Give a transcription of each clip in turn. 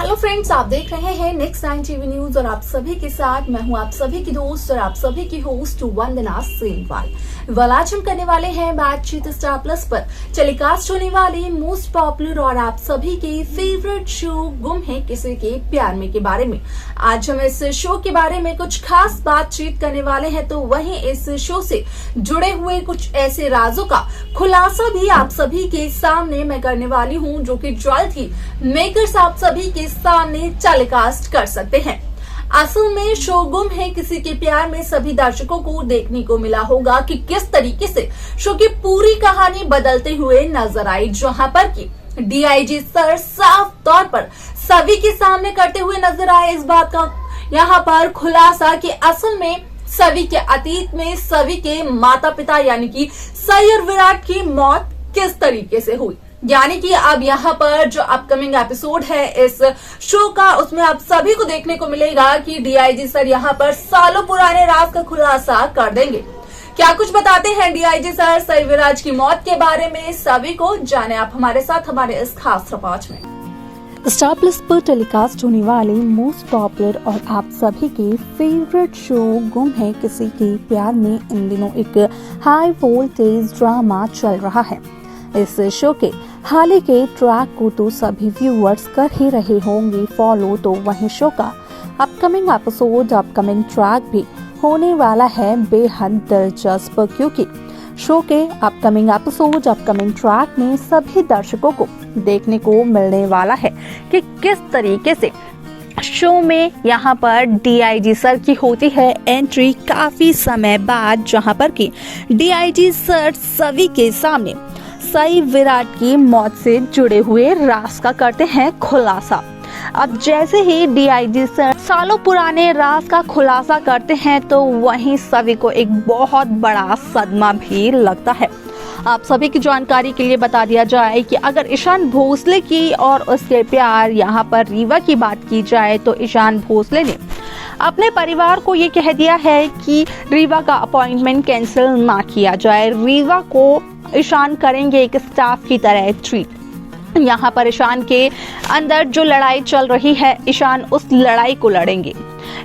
Hello friends, आप देख रहे हैं नेक्स्ट 9 टीवी न्यूज और आप सभी के साथ मैं हूं आप सभी की दोस्त और आप सभी की होस्ट वंदना सेनवाल। आज हम करने वाले हैं बातचीत स्टार प्लस पर टेलीकास्ट होने वाली मोस्ट पॉपुलर और आप सभी के फेवरेट शो गुम है किसी के प्यार में के बारे में। आज हम इस शो के बारे में कुछ खास बातचीत करने वाले हैं, तो वहीं इस शो से जुड़े हुए कुछ ऐसे राजों का खुलासा भी आप सभी के सामने मैं करने वाली हूँ, जो कि जल्द ही मेकर्स आप सभी के सामने टेलीकास्ट कर सकते हैं। असल में शो गुम है किसी के प्यार में सभी दर्शकों को देखने को मिला होगा कि किस तरीके से शो की पूरी कहानी बदलते हुए नजर आई, जहां पर कि डीआईजी सर साफ तौर पर सभी के सामने करते हुए नजर आए इस बात का यहाँ पर खुलासा कि असल में सभी के अतीत में सभी के माता पिता यानी कि सई और विराट की मौत किस तरीके से हुई। यानी कि अब यहाँ पर जो अपकमिंग एपिसोड है इस शो का, उसमें आप सभी को देखने को मिलेगा कि डीआईजी सर यहाँ पर सालों पुराने राज का खुलासा कर देंगे। क्या कुछ बताते हैं डीआईजी सर सई विराट की मौत के बारे में, सभी को जाने आप हमारे साथ हमारे इस खास रिपोर्ट में। स्टार प्लस पर टेलीकास्ट होने वाली मोस्ट पॉपुलर और आप सभी के फेवरेट शो गुम है किसी के प्यार में इन दिनों एक हाई वोल्टेज ड्रामा चल रहा है। इस शो के हाल ही के ट्रैक को तो सभी व्यूअर्स कर ही रहे होंगे फॉलो, तो वहीं शो का अपकमिंग एपिसोड अपकमिंग ट्रैक भी होने वाला है बेहद दिलचस्प, क्योंकि शो के अपकमिंग एपिसोड अपकमिंग ट्रैक में सभी दर्शकों को देखने को मिलने वाला है कि किस तरीके से शो में यहाँ पर डीआईजी सर की होती है एंट्री काफी समय बाद, जहाँ पर कि डीआईजी सर सभी के सामने सई विराट की मौत से जुड़े हुए राज का करते हैं खुलासा। अब जैसे ही डीआईजी सर सालों पुराने राज का खुलासा करते हैं, तो वहीं सभी को एक बहुत बड़ा सदमा भी लगता है। आप सभी की जानकारी के लिए बता दिया जाए कि अगर ईशान भोसले की और उसके प्यार यहाँ पर रीवा की बात की जाए, तो ईशान भोसले ने अपने परिवार को ये कह दिया है कि रीवा का अपॉइंटमेंट कैंसिल ना किया जाए। रीवा को ईशान करेंगे एक स्टाफ की तरह ट्रीट। यहाँ पर ईशान के अंदर जो लड़ाई चल रही है, ईशान उस लड़ाई को लड़ेंगे।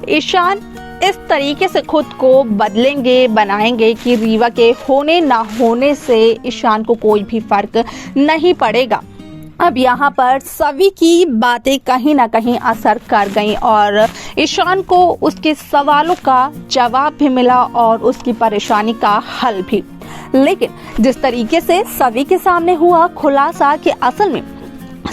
ईशान इस तरीके से खुद को बदलेंगे, बनाएंगे कि रीवा के होने ना होने से ईशान को कोई भी फर्क नहीं पड़ेगा। अब यहाँ पर सभी की बातें कहीं ना कहीं असर कर गईं और ईशान को उसके सवालों का जवाब भी मिला और उसकी परेशानी का हल भी। लेकिन जिस तरीके से सभी के सामने हुआ खुलासा कि असल में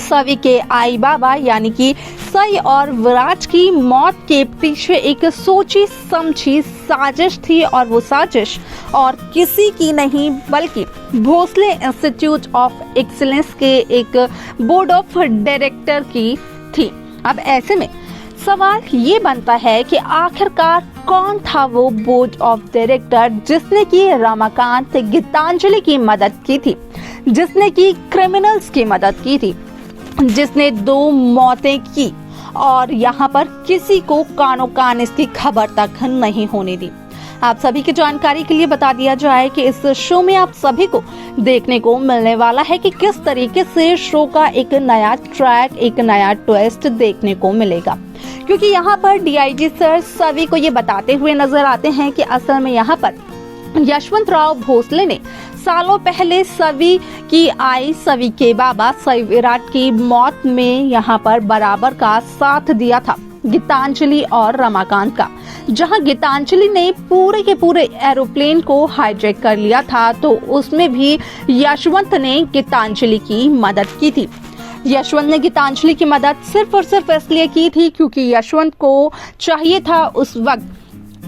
सभी के आई बाबा यानी कि सई और विराट की मौत के पीछे एक सोची समझी साजिश थी, और वो साजिश और किसी की नहीं बल्कि भोसले इंस्टीट्यूट ऑफ एक्सीलेंस के एक बोर्ड ऑफ डायरेक्टर की थी। अब ऐसे में सवाल ये बनता है कि आखिरकार कौन था वो बोर्ड ऑफ डायरेक्टर जिसने की रमाकांत गीतांजलि की मदद की थी, जिसने की क्रिमिनल्स की मदद की थी, जिसने 2 मौतें की और यहाँ पर किसी को कानो कान इसकी खबर तक नहीं होने दी। आप सभी की जानकारी के लिए बता दिया जाए कि इस शो में आप सभी को देखने को मिलने वाला है कि किस तरीके से शो का एक नया ट्रैक, एक नया ट्विस्ट देखने को मिलेगा, क्योंकि यहाँ पर डीआईजी सर सभी को ये बताते हुए नजर आते हैं कि असल में यहाँ पर यशवंतराव भोसले ने सालों पहले सभी की आई, सभी के बाबा सई विराट की मौत में यहाँ पर बराबर का साथ दिया था गीतांजलि और रमाकांत का। जहां गीतांजलि ने पूरे के पूरे एरोप्लेन को हाईजैक कर लिया था, तो उसमें भी यशवंत ने गीतांजलि की मदद की थी। यशवंत ने गीतांजलि की मदद सिर्फ और सिर्फ इसलिए की थी क्योंकि यशवंत को चाहिए था उस वक्त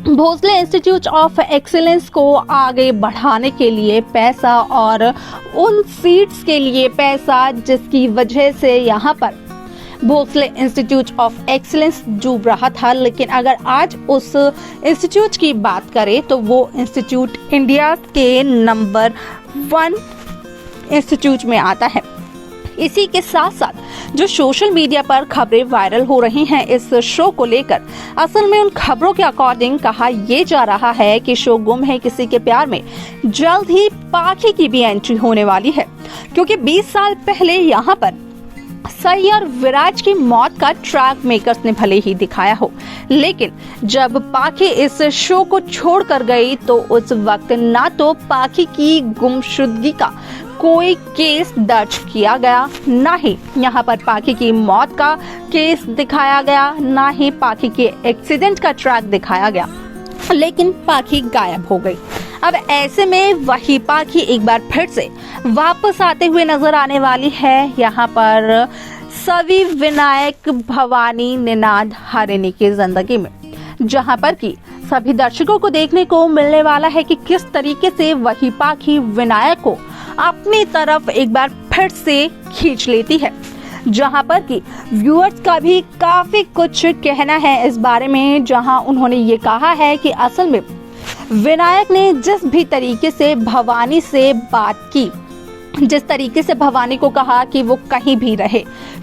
भोसले इंस्टीट्यूट ऑफ एक्सीलेंस को आगे बढ़ाने के लिए पैसा और उन सीट्स के लिए पैसा, जिसकी वजह से यहाँ पर भोसले इंस्टीट्यूट ऑफ एक्सीलेंस डूब रहा था। लेकिन अगर आज उस इंस्टीट्यूट की बात करें तो वो इंस्टीट्यूट इंडिया के नंबर 1 इंस्टीट्यूट में आता है। इसी के साथ साथ जो सोशल मीडिया पर खबरें वायरल हो रही हैं इस शो को लेकर, असल में उन खबरों के अकॉर्डिंग कहा यह जा रहा है कि शो गुम है किसी के प्यार में जल्द ही पाखी की भी एंट्री होने वाली है, क्योंकि 20 साल पहले यहाँ पर सई और विराज की मौत का ट्रैक मेकर्स ने भले ही दिखाया हो, लेकिन जब पाखी इस शो को छोड़कर गई तो उस वक्त ना तो पाखी की गुमशुदगी का कोई केस दर्ज किया गया, ना ही यहाँ पर पाखी की मौत का केस दिखाया गया, ना ही पाखी के एक्सीडेंट का ट्रैक दिखाया गया, लेकिन पाखी गायब हो गई। अब ऐसे में वही पाखी एक बार फिर से वापस आते हुए नजर आने वाली है यहाँ पर सवी, विनायक, भवानी, निनाद, हरिणी की जिंदगी में, जहाँ पर कि सभी दर्शकों को देखने को मिलने वाला है कि किस तरीके से वही पाखी विनायक को अपनी तरफ एक बार फिर से खींच लेती है, जहां पर कि व्यूअर्स का भी काफी कुछ कहना है इस बारे में, जहां उन्होंने ये कहा है कि असल में विनायक ने जिस भी तरीके से भवानी से बात की, जिस तरीके से भवानी को कहा कि वो कहीं भी रहे,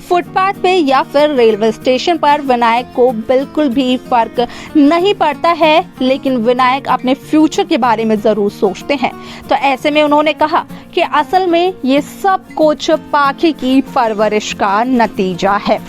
फुटपाथ पे या फिर रेलवे स्टेशन पर, विनायक को बिल्कुल भी फर्क नहीं पड़ता है, लेकिन विनायक अपने फ्यूचर के बारे में जरूर सोचते हैं। तो ऐसे में उन्होंने कहा कि असल में ये सब कुछ पाखी की परवरिश का नतीजा है।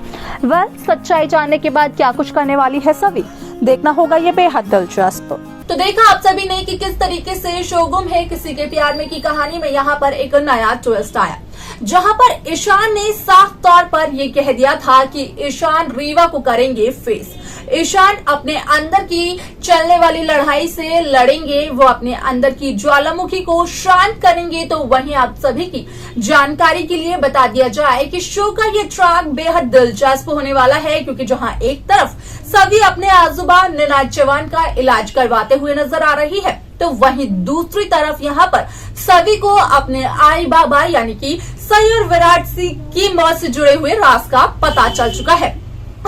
वह सच्चाई जानने के बाद क्या कुछ करने वाली है सभी, देखना होगा ये बेहद दिलचस्प। तो देखा आप सभी ने कि किस तरीके से शो गुम है किसी के प्यार में की कहानी में यहाँ पर एक नया ट्विस्ट आया, जहाँ पर ईशान ने साफ तौर पर ये कह दिया था कि ईशान रीवा को करेंगे फेस। ईशान अपने अंदर की चलने वाली लड़ाई से लड़ेंगे, वो अपने अंदर की ज्वालामुखी को शांत करेंगे। तो वहीं आप सभी की जानकारी के लिए बता दिया जाए कि शो का ये ट्रैक बेहद दिलचस्प होने वाला है, क्योंकि जहां एक तरफ सभी अपने आजुबा निनाद चौहान का इलाज करवाते हुए नजर आ रही है, तो वहीं दूसरी तरफ यहाँ पर सभी को अपने आई बाबा यानी कि सई और विराट सिंह की मौत से जुड़े हुए राज का पता चल चुका है।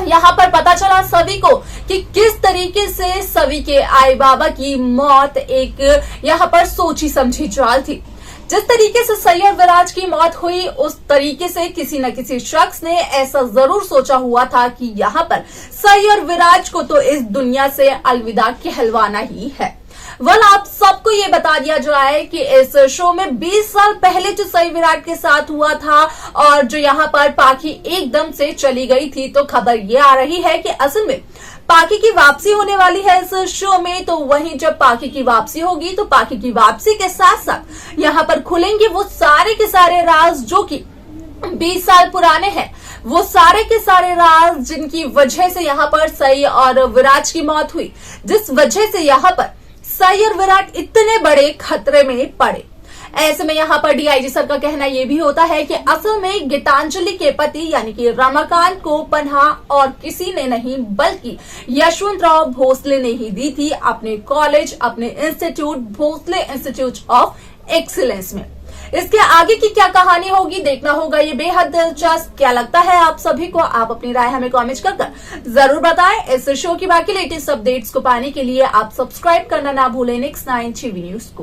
यहाँ पर पता चला सभी को कि किस तरीके से सभी के आई बाबा की मौत एक यहाँ पर सोची समझी चाल थी। जिस तरीके से सई और विराज की मौत हुई, उस तरीके से किसी न किसी शख्स ने ऐसा जरूर सोचा हुआ था कि यहाँ पर सई और विराज को तो इस दुनिया से अलविदा कहलवाना ही है। आप सबको ये बता दिया जाए कि इस शो में 20 साल पहले जो सई विराट के साथ हुआ था और जो यहाँ पर पाखी एकदम से चली गई थी, तो खबर ये आ रही है कि असल में पाखी की वापसी होने वाली है इस शो में। तो वहीं जब पाखी की वापसी होगी तो पाखी की वापसी के साथ साथ यहाँ पर खुलेंगे वो सारे के सारे राज जो कि 20 साल पुराने हैं, वो सारे के सारे राज जिनकी वजह से यहाँ पर सई और विराज की मौत हुई, जिस वजह से यहाँ पर सई और विराट इतने बड़े खतरे में पड़े। ऐसे में यहाँ पर डीआईजी सर का कहना यह भी होता है कि असल में गीतांजलि के पति यानी कि रमाकांत को पनाह और किसी ने नहीं बल्कि यशवंतराव भोसले ने ही दी थी अपने कॉलेज, अपने institute, Bhosale institute of excellence में। इसके आगे की क्या कहानी होगी, देखना होगा ये बेहद दिलचस्प। क्या लगता है आप सभी को, आप अपनी राय हमें कमेंट कर जरूर बताएं। इस शो की बाकी लेटेस्ट अपडेट्स को पाने के लिए आप सब्सक्राइब करना ना भूलें नेक्स्ट 9 टीवी न्यूज को।